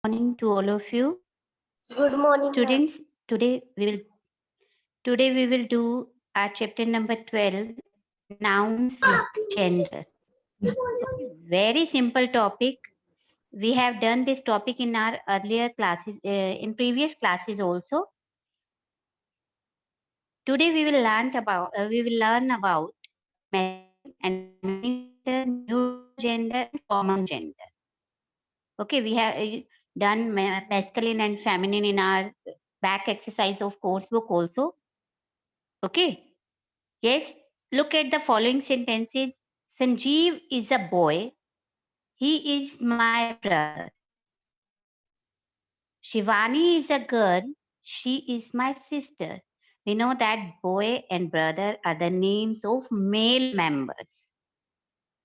Morning to all of you. Good morning, ma'am. Students, today we will do our chapter number 12, nouns, gender. Okay, very simple topic. We have done this topic in our earlier classes, in previous classes also. Today we will learn about masculine and feminine gender, neuter gender, and common gender. Okay, we have done masculine and feminine in our back exercise of course book also. Okay. Yes. Look at the following sentences. Sanjeev is a boy. He is my brother. Shivani is a girl. She is my sister. We know that boy and brother are the names of male members.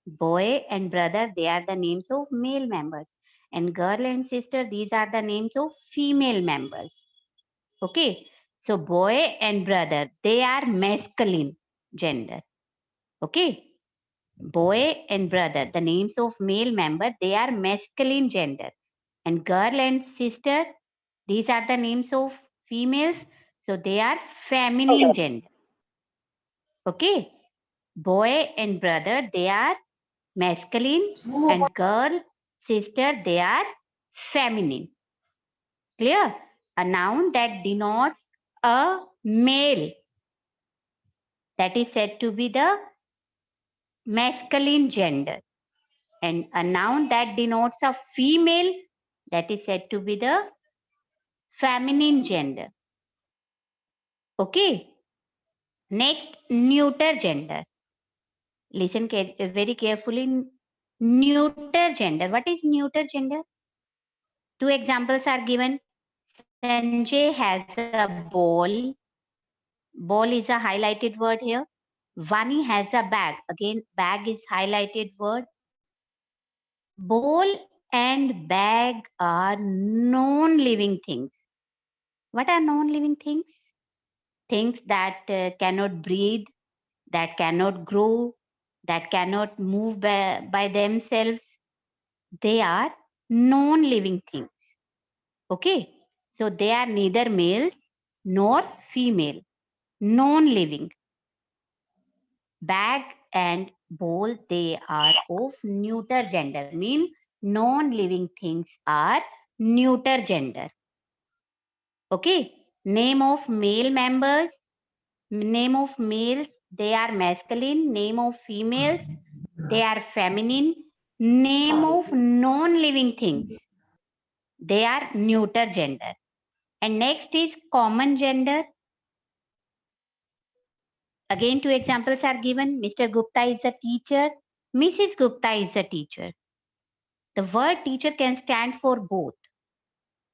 Boy and brother, they are the names of male members. And girl and sister, these are the names of female members. Okay. So boy and brother, they are masculine gender. Okay. Boy and brother, the names of male member, they are masculine gender. And girl and sister, these are the names of females, so they are feminine gender. Okay. Boy and brother, they are masculine, and girl, sister, they are feminine. Clear? A noun that denotes a male, that is said to be the masculine gender, and a noun that denotes a female, that is said to be the feminine gender. Okay. Next, neuter gender. Listen very carefully. Neuter gender. What is neuter gender? Two examples are given. Sanjay has a ball. Ball is a highlighted word here. Vani has a bag. Again, bag is highlighted word. Ball and bag are non-living things. What are non-living things? Things that cannot breathe, that cannot grow, that cannot move by themselves. They are non-living things. Okay. So they are neither males nor female, non-living. Bag and ball, they are of neuter gender, mean non-living things are neuter gender. Okay. Name of male members. Name of males, they are masculine. Name of females, they are feminine. Name of non-living things, they are neuter gender. And next is common gender. Again, two examples are given. Mr. Gupta is a teacher. Mrs. Gupta is a teacher. The word teacher can stand for both.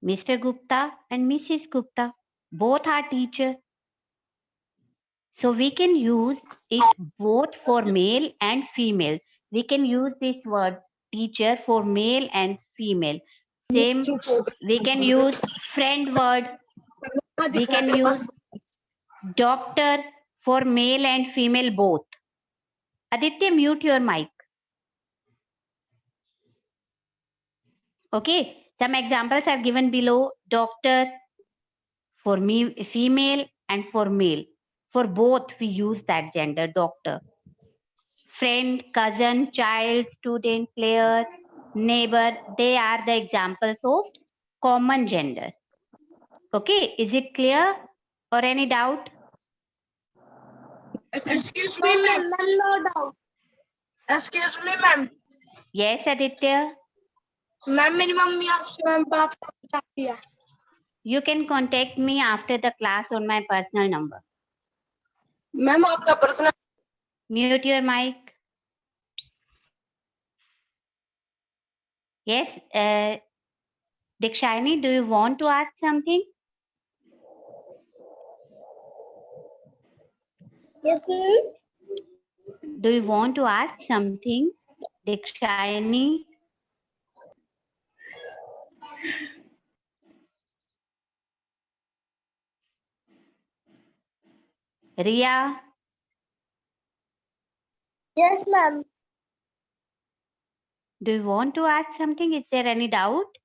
Mr. Gupta and Mrs. Gupta, both are teacher. So we can use it both for male and female. We can use this word teacher for male and female. Same, we can use friend word. We can use doctor for male and female both. Aditya, mute your mic. Okay. Some examples are given below. Doctor for me, female and for male. For both, we use that gender, doctor. Friend, cousin, child, student, player, neighbor, they are the examples of common gender. Okay, is it clear or any doubt? Excuse me, ma'am. No doubt. Excuse me, ma'am. Yes, Aditya. Ma'am मेरी mummy आपसे ma'am बात करना चाहती है. You can contact me after the class on my personal number. Ma'am आपका personal. Mute your mic. Yes, Dikshani, do you want to ask something? Yes, ma'am. Do you want to ask something, Dikshani? Ria, Yes, ma'am. do you want to ask something? Is there any doubt?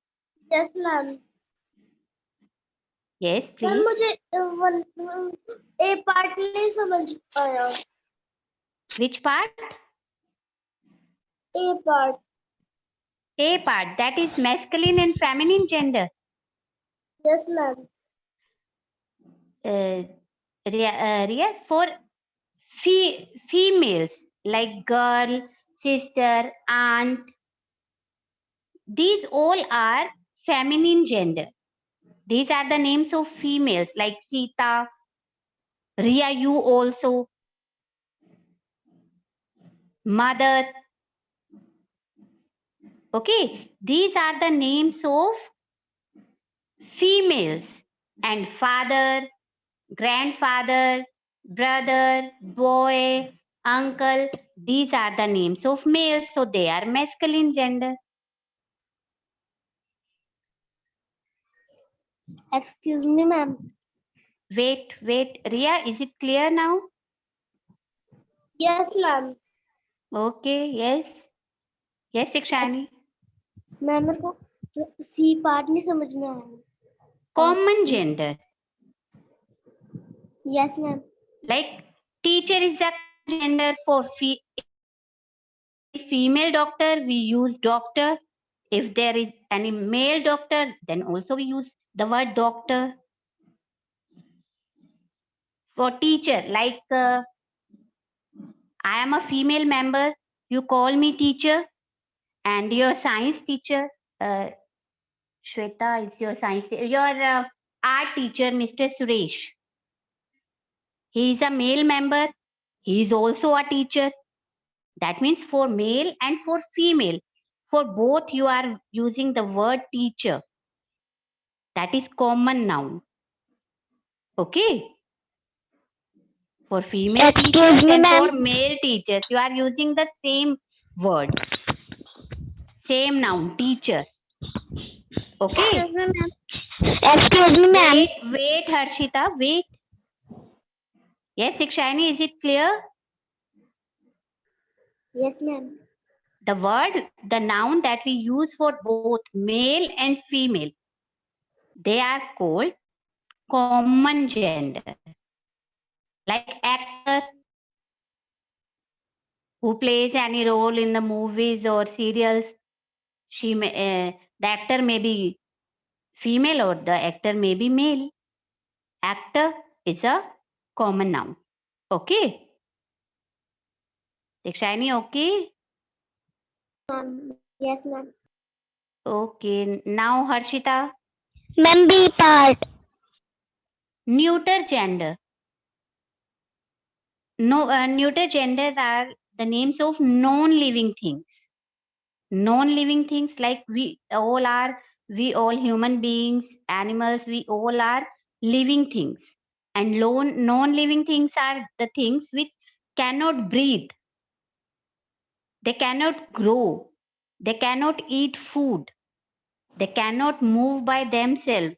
Yes, ma'am. Yes, ma'am please. मुझे ए part नहीं समझ आया. Which part? A part. A part. That is masculine and feminine gender. Yes, ma'am. Riya, for females like girl, sister, aunt, these all are feminine gender. These are the names of females like Sita, Riya, you also, mother. Okay, these are the names of females, and father, grandfather, brother, boy, uncle. These are the names of males, so they are masculine gender. Excuse me, ma'am. Wait, Riya, is it clear now? Yes, ma'am. Okay, yes. Yes, Ikshani. Ma'am मेरे को C part नहीं समझ में आया. Common gender. Yes, ma'am. Like teacher is a gender for female doctor, we use doctor. If there is any male doctor, then also we use the word doctor. For teacher, like I am a female member, you call me teacher, and your science teacher, Shweta is your science teacher, your art teacher, Mr. Suresh. He is a male member, he is also a teacher. That means for male and for female, for both you are using the word teacher. That is common noun. Okay. For female teachers and for male teachers, you are using the same word. Same noun, teacher. Okay. Excuse me, ma'am. Excuse me, ma'am. Wait, Harshita, wait. Yes, Ikshani, is it clear? Yes, ma'am. The word, the noun that we use for both male and female, they are called common gender. Like actor who plays any role in the movies or serials, the actor may be female or the actor may be male. Actor is a common noun. Okay. Dikshani, okay? Yes, ma'am. Okay. Now, Harshita. Ma'am, B part. Neuter gender. No, neuter genders are the names of non-living things. Non-living things like we all human beings, animals, we all are living things. And non-living things are the things which cannot breathe. They cannot grow. They cannot eat food. They cannot move by themselves.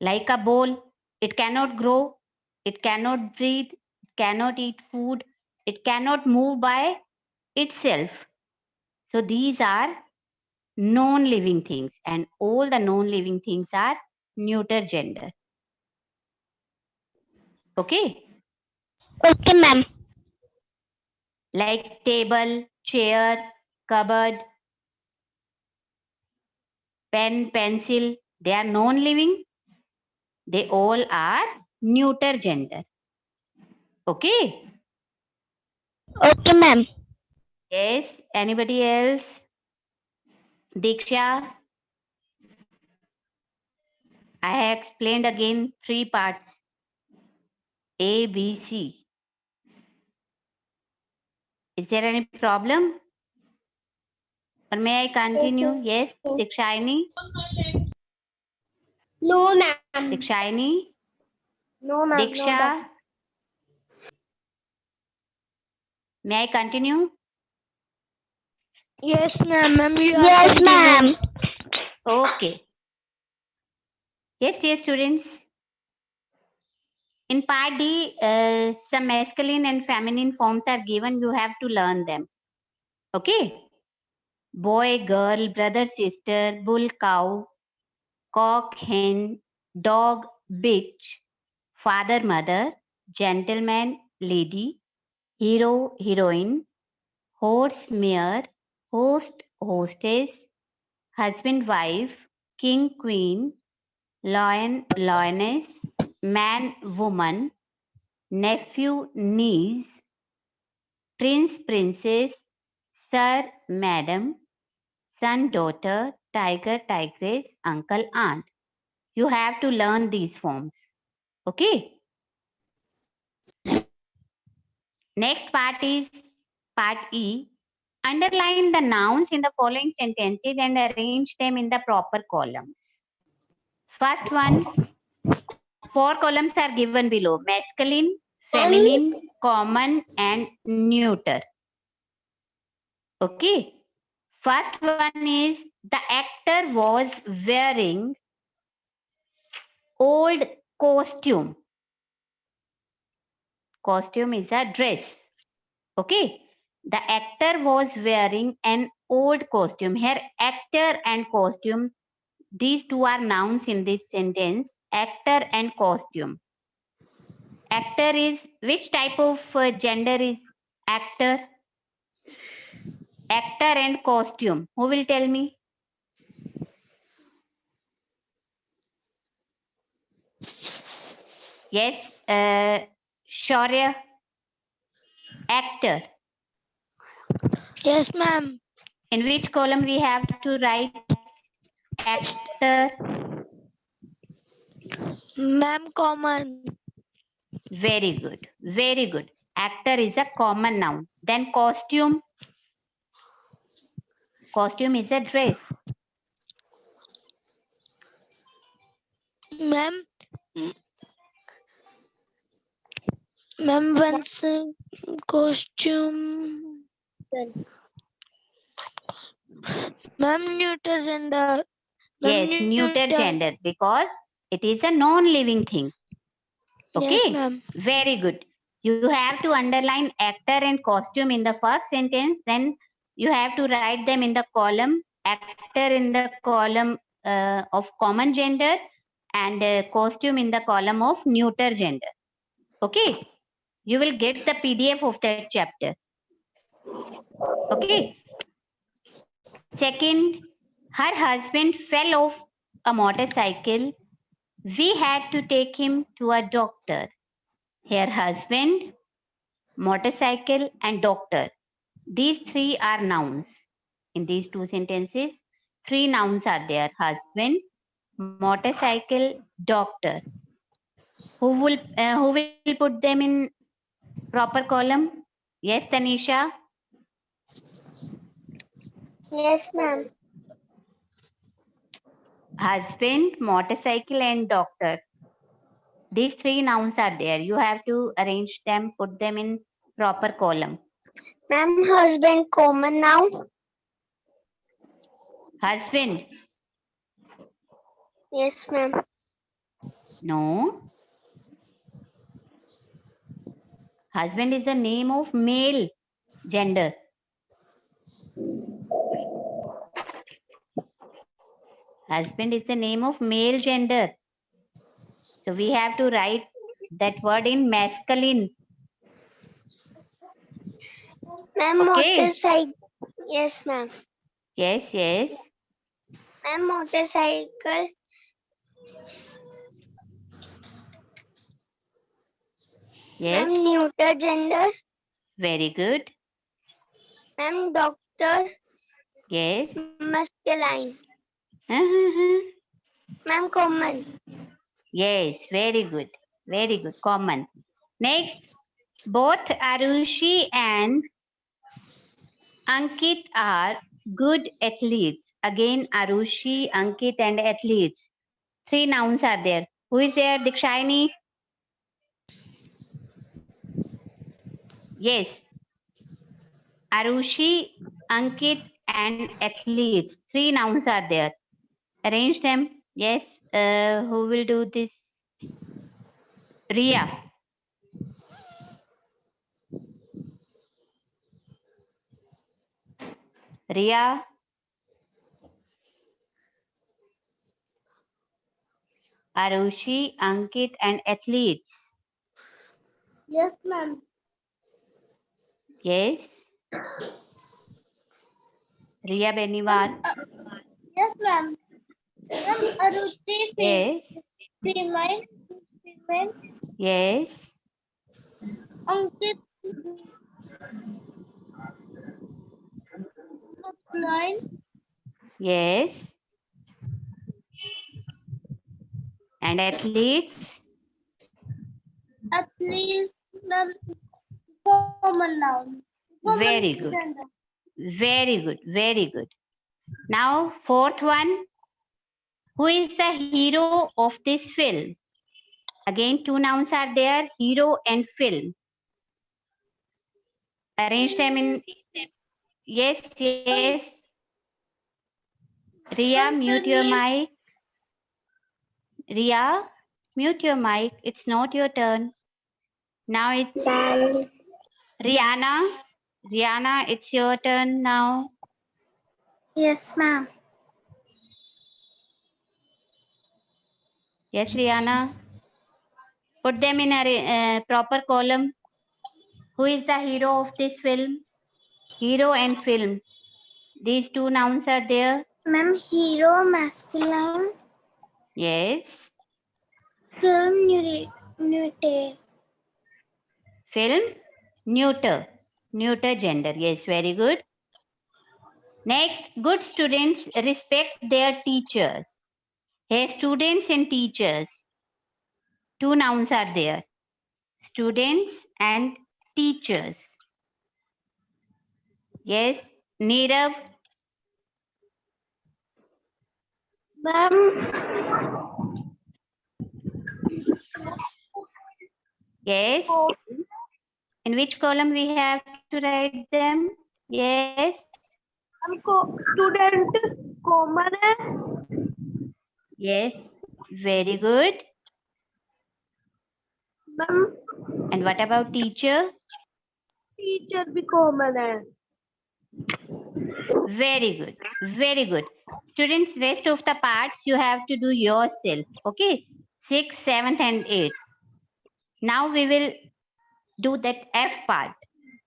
Like a ball, it cannot grow, it cannot breathe, it cannot eat food, it cannot move by itself. So these are non-living things, and all the non-living things are neuter gender. Okay? Okay, ma'am. Like table, chair, cupboard, pen, pencil, they are non-living. They all are neuter gender. Okay? Okay, ma'am. Yes. Anybody else? Diksha? I have explained again 3 parts. A, B, C. Is there any problem? Or may I continue? Yes, Dikshayani? No, ma'am. Dikshayani? No, ma'am. No, Diksha? May I continue? Yes, ma'am. Yes, ma'am. Okay. Yes, dear students. In part D, some masculine and feminine forms are given. You have to learn them. Okay. boy, girl, brother, sister, bull, cow, cock, hen, dog, bitch, father, mother, gentleman, lady, hero, heroine, horse, mare, host, hostess, husband, wife, king, queen, lion, lioness, man, woman, nephew, niece, prince, princess, sir, madam, son, daughter, tiger, tigress, uncle, aunt. You have to learn these forms. Okay. Next part is part E. Underline the nouns in the following sentences and arrange them in the proper columns. First one, 4 columns are given below: masculine, feminine, common, and neuter. Okay. First one is the actor was wearing old costume. Costume is a dress. Okay. The actor was wearing an old costume. Here, actor and costume, these two are nouns in this sentence. Actor and costume. Actor is, which type of gender is actor? Actor and costume. Who will tell me? Yes, Shaurya. Actor. Yes, ma'am. In which column we have to write actor? Ma'am, common. Very good. Very good. Actor is a common noun. Then costume. Costume is a dress. Ma'am. Ma'am, once costume. Ma'am, neuter gender. Yes, neuter gender because it is a non-living thing. Okay. Yes, ma'am. Very good. You have to underline actor and costume in the first sentence. Then you have to write them in the column. Actor in the column of common gender and costume in the column of neuter gender. Okay. You will get the PDF of that chapter. Okay. Second, her husband fell off a motorcycle. We had to take him to a doctor. Her husband, motorcycle, and doctor. These three are nouns. In these two sentences, 3 nouns are there: husband, motorcycle, doctor. Who will put them in proper column? Yes, Tanisha. Yes, ma'am. Husband, motorcycle, and doctor. These 3 nouns are there. You have to arrange them, put them in proper column. Ma'am, husband, common noun. Husband. Yes, ma'am. No. Husband is a name of male gender. Husband is the name of male gender. So we have to write that word in masculine. Ma'am, Okay. motorcycle. Yes, ma'am. Yes, yes. Ma'am, motorcycle. Yes. Ma'am, neuter gender. Very good. Ma'am, doctor. Yes. Masculine. Uh-huh. Ma'am, common. Yes, very good. Very good. Common. Next, both Arushi and Ankit are good athletes. Again, Arushi, Ankit, and athletes. 3 nouns are there. Who is there? Dikshayani? Yes. Arushi, Ankit, and athletes. 3 nouns are there. Arrange them. Yes. Who will do this? Ria. Ria. Arushi, Ankit, and athletes. Yes, ma'am. Yes. Riya Beniwal. Yes, ma'am. Ma'am, Aruti, Yes. female, Yes. Ankit, masculine, Yes. And athletes. athletes, ma'am, common noun. Very Common good. gender. Very good. Very good. Now, fourth one. Who is the hero of this film? Again, two nouns are there, hero and film. Arrange them in. Yes, yes. Riya, Ma'am, mute film your is mic. Riya, mute your mic. It's not your turn. Now it's Rihanna. Rihanna, it's your turn now. Yes, ma'am. Yes, Rihanna. Put them in a proper column. Who is the hero of this film? Hero and film. These two nouns are there. Ma'am, hero masculine, Yes. film neuter. Film, neuter. Neuter gender. Yes, very good. Next, good students respect their teachers. Here, students and teachers. Two nouns are there. Students and teachers. Yes, Nirav. Ma'am, Yes. In which column we have to write them? Yes. student common है. Yes. Very good. Ma'am, And what about teacher? teacher भी common है. Very good. Very good. Students, rest of the parts you have to do yourself. Okay. 6th, 7th, and 8th. Now we will do that F part.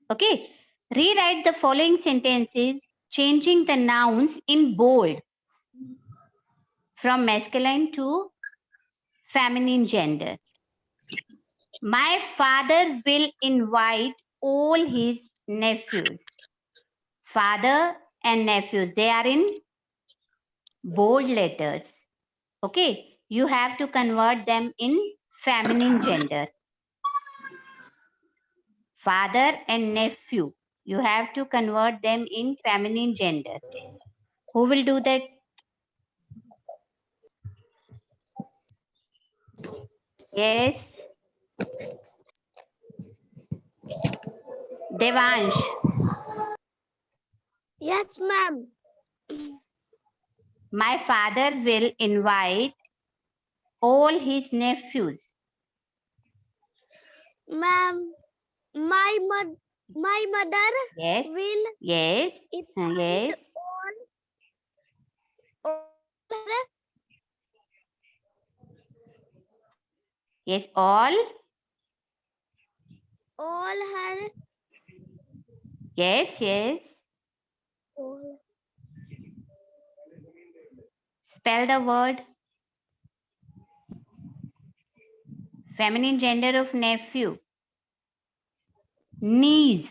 Okay. Rewrite the following sentences, changing the nouns in bold from masculine to feminine gender. My father will invite all his nephews. Father and nephews, they are in bold letters. Okay, you have to convert them in feminine gender. Father and nephew, you have to convert them in feminine gender. Who will do that? Yes. Devansh. Yes, ma'am. My father will invite all his nephews. Ma'am, my mother Yes. will Yes. invite Yes. Yes. All. her. Yes. Yes. Spell the word. Feminine gender of nephew. Niece.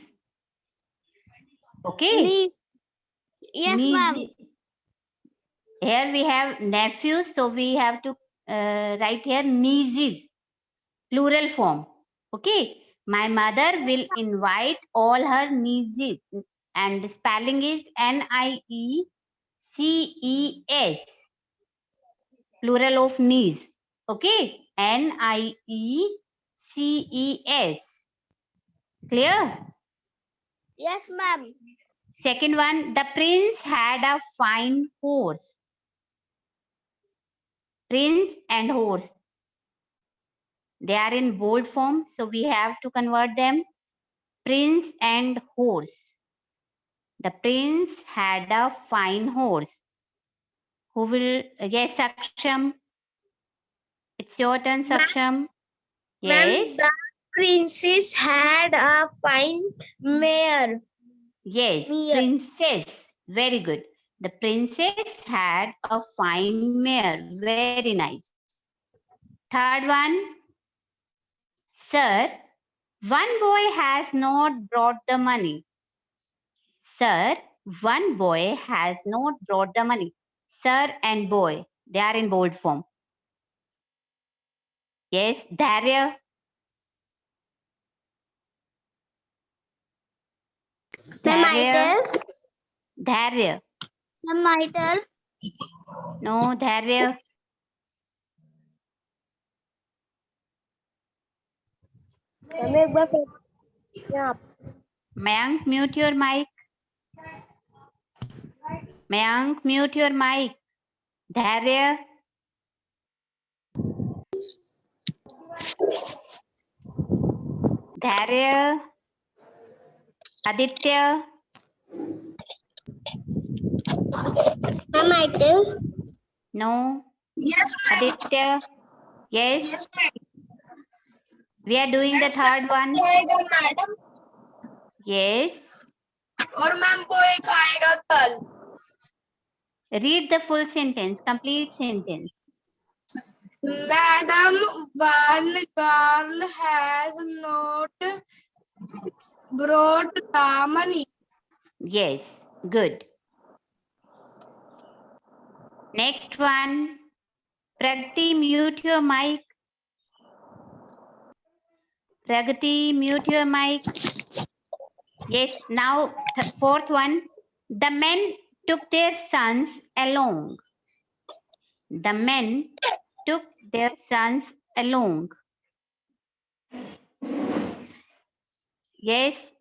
Okay. Yes, Niece. ma'am. Here we have nephews, so we have to write here nieces, plural form. Okay. My mother will invite all her nieces, and the spelling is Nieces, plural of niece. Okay. Nieces. Clear? Yes, ma'am. Second one, the prince had a fine horse. Prince and horse. They are in bold form, so we have to convert them. Prince and horse. The prince had a fine horse. Who will, yes, Saksham. It's your turn, Saksham. Ma'am, Yes. the princess had a fine mare. Yes, Mare. princess. Very good. The princess had a fine mare. Very nice. Third one. Sir, one boy has not brought the money. Sir, one boy has not brought the money. Sir and boy, they are in bold form. Yes, Dharya. Ma'am, I Dharya. tell. Dharya. Ma'am, I tell. No, Dharya. Ma'am, एक बार फिर यहाँ Mayank, mute your mic. Mayank, mute your mic. Dharya. Dharya. Aditya. Ma'am, I tell. No. Yes, ma'am. Aditya. Yes. Yes, ma'am. We are doing the third one. Madam Yes. और ma'am को एक आएगा कल. Read the full sentence. Complete sentence. Madam, one girl has not brought the money. Yes. Good. Next one. Pragati, mute your mic. Pragati, mute your mic. Yes. Now, fourth one. The men took their sons along. The men took their sons along. Yes.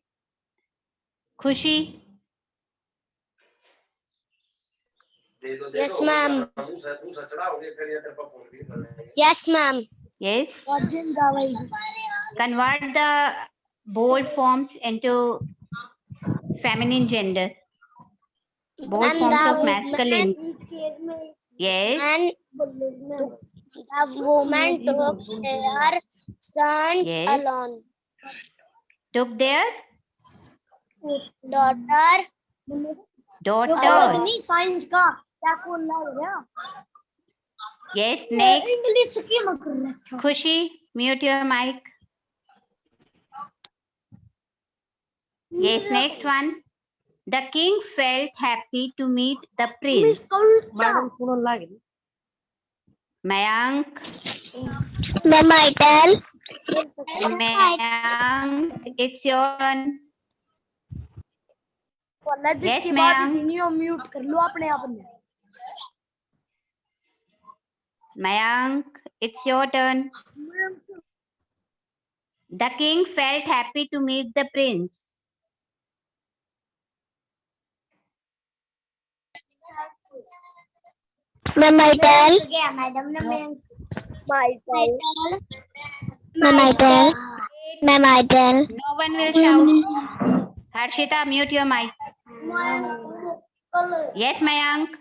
Khushi. Yes, ma'am. Yes, ma'am. Yes. Convert the bold forms into feminine gender. Bold forms of masculine. Yes. And the woman took their sons Yes. alone. Took their Daughter. daughters. Science का क्या बोल रहा है Yes. Next. English की मत कर रहा Khushi, mute your mic. Yes. Next one. The king felt happy to meet the prince. Madam सुनो लगे Mayank. Ma'am I tell Mayank, it's your turn. Yes, जिसकी बात Mayank. इतनी हो म्यूट कर लो अपने आप में Mayank, it's your turn. The king felt happy to meet the prince. Ma'am I tell madam ने my tell ma'am I tell ma'am I tell No one will shout. Harshita, mute your mic. Yes, Mayank.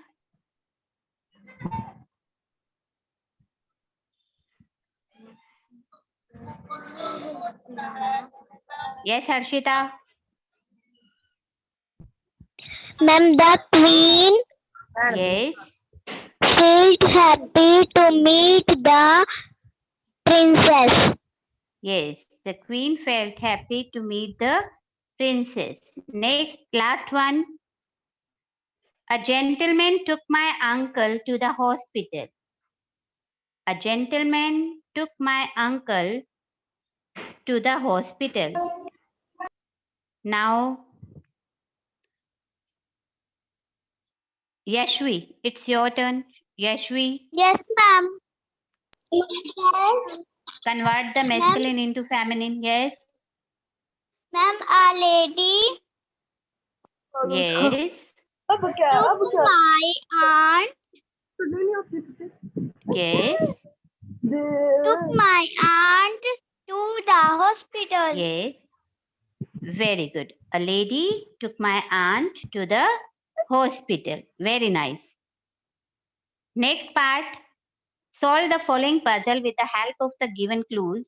Yes, Harshita. Ma'am the queen Yes. felt happy to meet the princess. Yes. The queen felt happy to meet the princess. Next, last one. A gentleman took my uncle to the hospital. A gentleman took my uncle to the hospital. Now, Yashvi, it's your turn. Yashvi, Yes, ma'am. convert the masculine into feminine. Yes. Ma'am, a lady Yes. took my aunt. Yes. Took my aunt to the hospital. Yes. Very good. A lady took my aunt to the hospital. Very nice. Next part. Solve the following puzzle with the help of the given clues.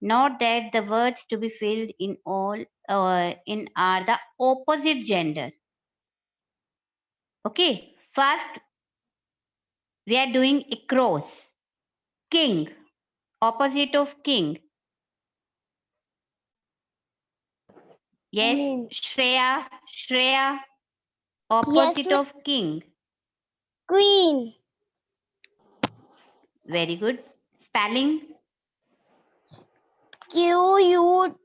Note that the words to be filled in all in are the opposite gender. Okay, first we are doing across. King, opposite of king. Yes, Queen. Shreya, opposite ma'am. of king. Queen. Very good. Spelling. Queen.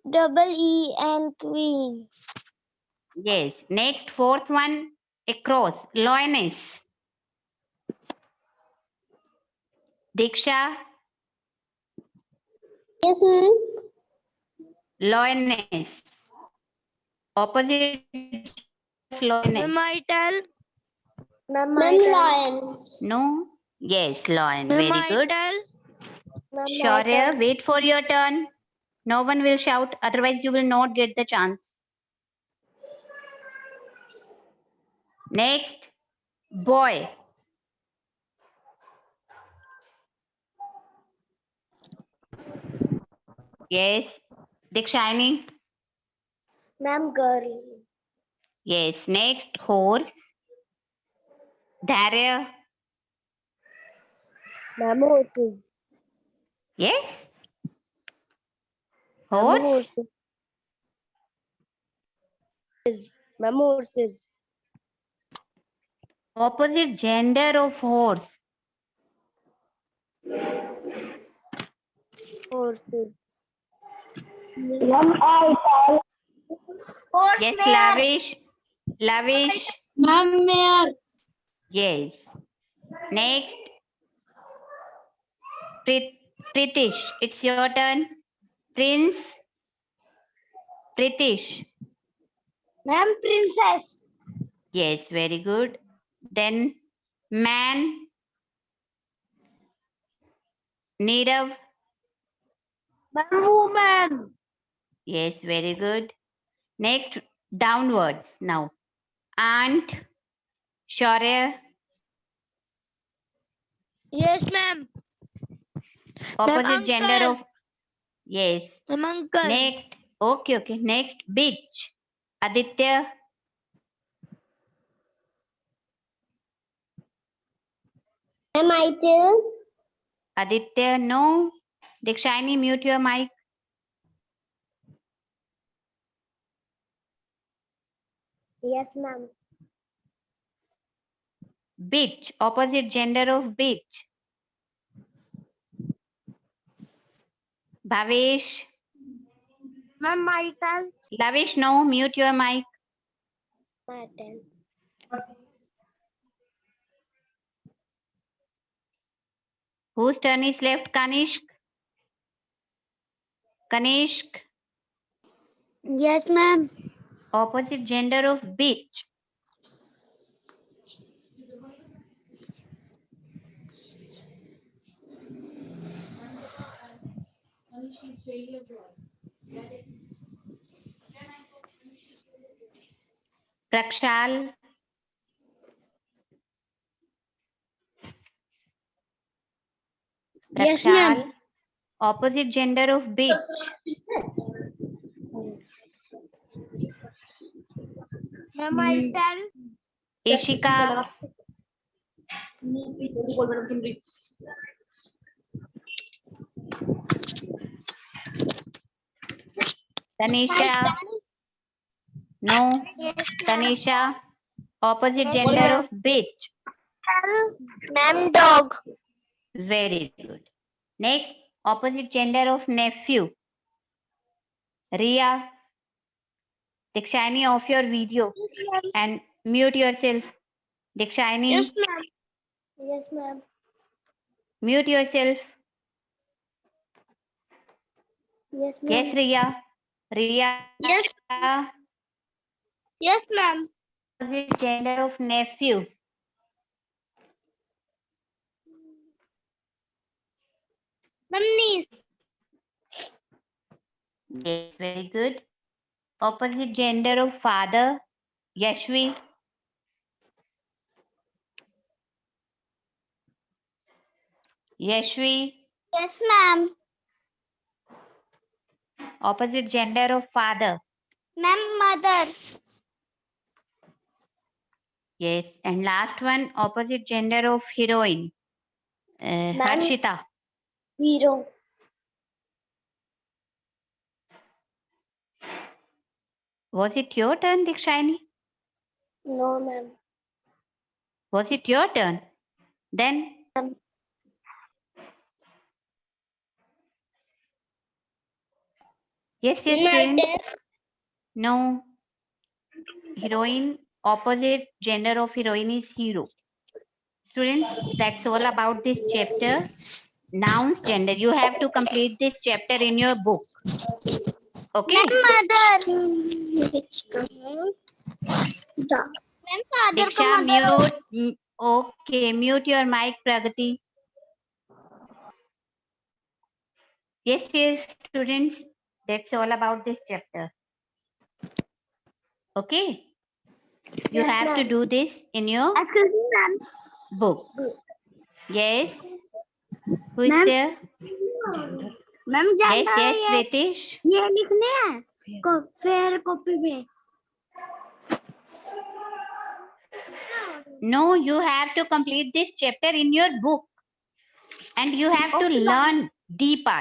Queen. Yes. Next, fourth one, across. Lioness. Diksha, Yes, ma'am. lioness. Opposite of lioness. I tell? Ma'am, lion. No? Yes, lion. Ma'am, Very I good. tell? Ma'am, Shaurya, wait for your turn. No one will shout, otherwise you will not get the chance. Next, boy. Yes. Dikshani. Ma'am, girl. Yes. Next, horse. Dharya. Ma'am, horses. Yes. Ma'am, Horse. horses. Ma'am, horses. Opposite gender of horse. Horses. Ma'am, I tell? Horse, Yes, mare. lavish. Lavish. Ma'am, mare. Yes. Next, Pritish. It's your turn. Prince. Pritish. Ma'am, princess. Yes, very good. Then man. Nirav. Ma'am, woman. Yes, very good. Next, downwards now. Aunt. Shaurya. Yes, ma'am. Opposite gender uncle. of. Yes. Ma'am, uncle. Next. Okay. Next, beach. Aditya. Ma'am, I tell? Aditya, no. Dikshani, mute your mic. Yes, ma'am. Beach. Opposite gender of beach. Bhavesh. Ma'am, I tell? Lavish, no. Mute your mic. I tell. Whose turn is left? Kanishk. Kanishk. Yes, ma'am. Opposite gender of beach. Prakshal. Yes, ma'am. Prakshal. Opposite gender of beach. Ma'am, I tell? Ishika. Tanisha. No. Tanisha. Opposite gender of beach. Ma'am, dog. Very good. Next, opposite gender of nephew. Ria. Dikshani, off your video and mute yourself. Dikshani, Yes, ma'am. Yes, ma'am. mute yourself. Yes, ma'am. Yes, Ria. Ria. Yes. Yes, ma'am. Opposite gender of nephew. Ma'am, niece. Yes, very good. Opposite gender of father. Yashvi. Yashvi, Yes, ma'am. opposite gender of father. Ma'am, mother. Yes. And last one, opposite gender of heroine. Harshita. Hero. Was it your turn, Dikshani? No, ma'am. Was it your turn? Then yes, students. No. Heroine, opposite gender of heroine is hero. Students, that's all about this chapter. Nouns, gender. You have to complete this chapter in your book. Okay. Mother. Ma'am, father Diksha, ka mother. mute. Okay, mute your mic, Pragati. Yes, students, that's all about this chapter. Okay. You Yes, have to ma'am. do this in your Excuse me, ma'am. book. Yes. Who is Ma'am. there? Ma'am Yes, yes, Pritish. ये लिखने हैं fair copy में. No, you have to complete this chapter in your book. And you have to learn D part.